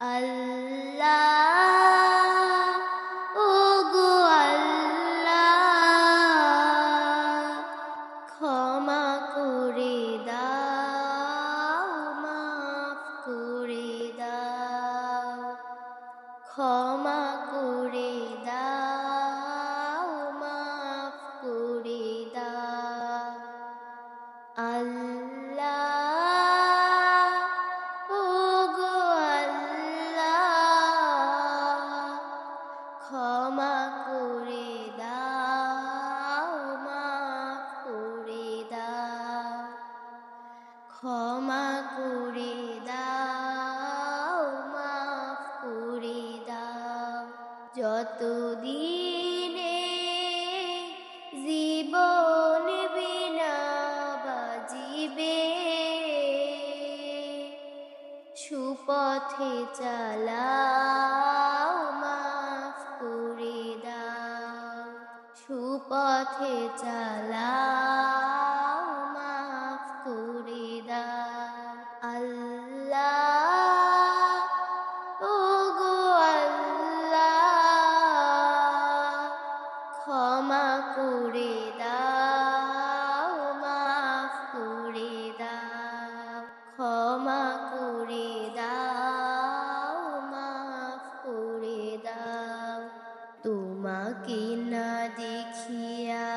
আল্লাহ ওগো আল্লাহ ক্ষমা করে দাও মাফ করে দাও ক্ষমা করে দাও মাফ করে দাও আল্লাহ ওগো আল্লাহ ক্ষমা করে দাও মাফ করে দাও ক্ষমা করে দাও মাফ করে দাও যতদিনে জীবন বিনা বাজিবে সুপথে চালাও মাফ করে দাও সুপথে চালাও মাফ করে দাও আল্লাহ ওগো আল্লাহ ক্ষমা করে দাও মাফ করে দাও ক্ষমা করে দাও মাফ করে দাও তোমাকে না দেখিয়া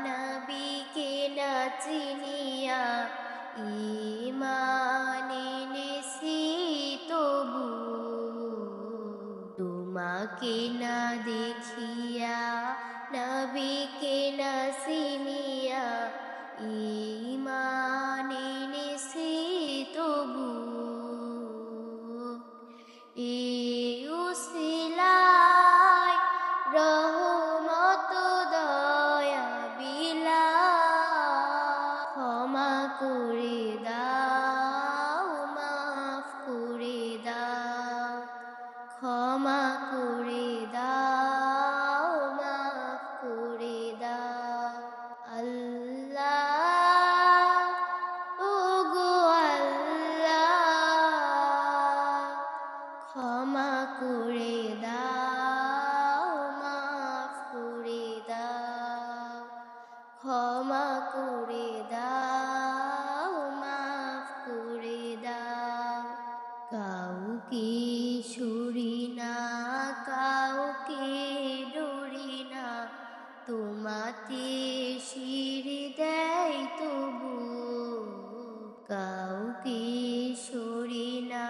নবীকে না চিনিয়া ঈমান এনেছি তবু তোমাকে না দেখিয়া নবীকে না চিনিয়া ঈমান এনেছি তবু এই উসিলায় রহমত দয়া বিলায় ক্ষমা করে দাও মাফ করে দাও ক্ষমা করে দাও মাফ করে দাও আল্লাহ ওগো আল্লাহ ক্ষমা করে দাও মাফ করে দাও ক্ষমা করে দাও মাফ করে দাও কাউকে সরি না কাউকে ডরি না তোমাতে শির দেয় তবু কাউকে সরি না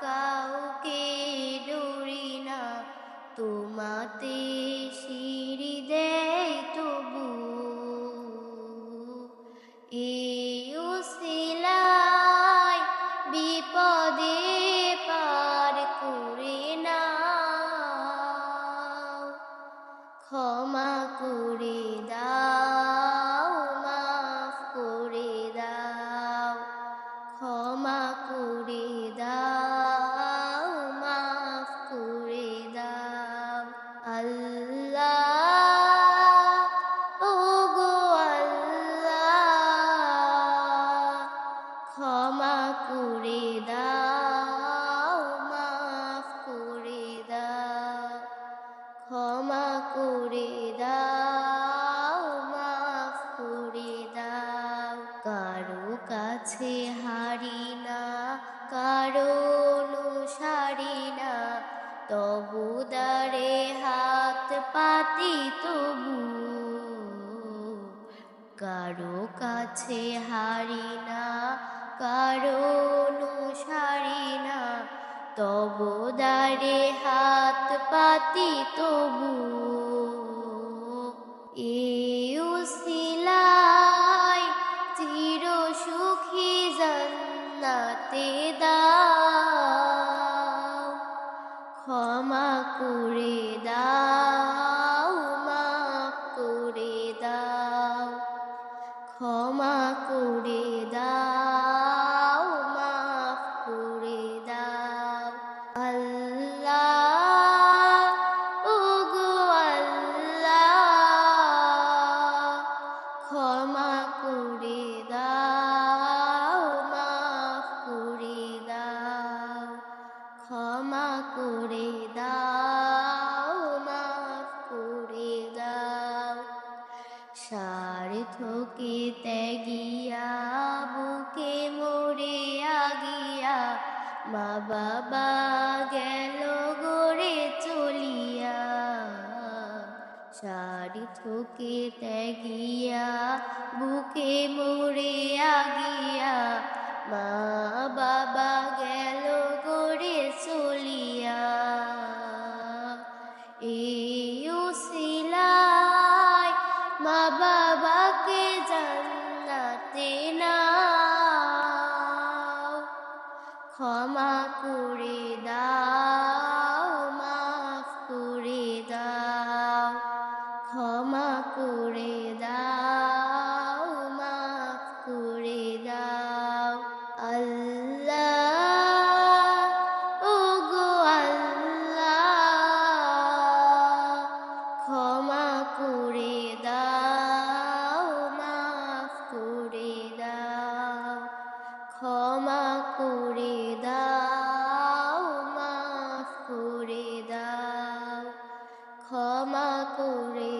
কাউকে ডরি না তোমাতে শির দেয় তবু এই উসিলায় বিপদে পার করে না ক্ষমা করে দাও মাফ করে দাও ক্ষমা করে দাও মাফ করে দাও আল্লাহ ওগো আল্লাহ ক্ষমা করে দাও মাফ করে দাও ক্ষমা করে দাও মাফ করে দাও কারো কাছে হারি না কারো অনুসারী না তবু দারে হাত পাতি তবু কারো কাছে হারি না কারো অনুসারী না তবু দারে হাত পাতি তবু এই উসিলায় চির সুখী জান্নাতে দাও ক্ষমা করে দাও মাফ করে দাও ক্ষমা করে দাও মাফ করে দাও আল্লাহ ওগো আল্লাহ ক্ষমা করে দাও মাফ করে দাও ক্ষমা করে দাও, মাফ করে দাও। স্বার্থকে ত্যাগিয়া বুকে মরে আগিয়া মা বাবা গেল গড়ে চলিয়া। স্বার্থকে ত্যাগিয়া বুকে মরে আগিয়া মা বাবা গেল গড়ে চলিয়া। এই উসিলায় মা বাবাকে জান্নাতে নাও। ক্ষমা করে দাও, মাফ করে দাও। ক্ষমা করে দাও, মাফ করে দাও। আল্লাহ, ওগো আল্লাহ, ক্ষমা করে দাও, মাফ করে দাও। ক্ষমা করে দাও, মাফ করে দাও। ক্ষমা করে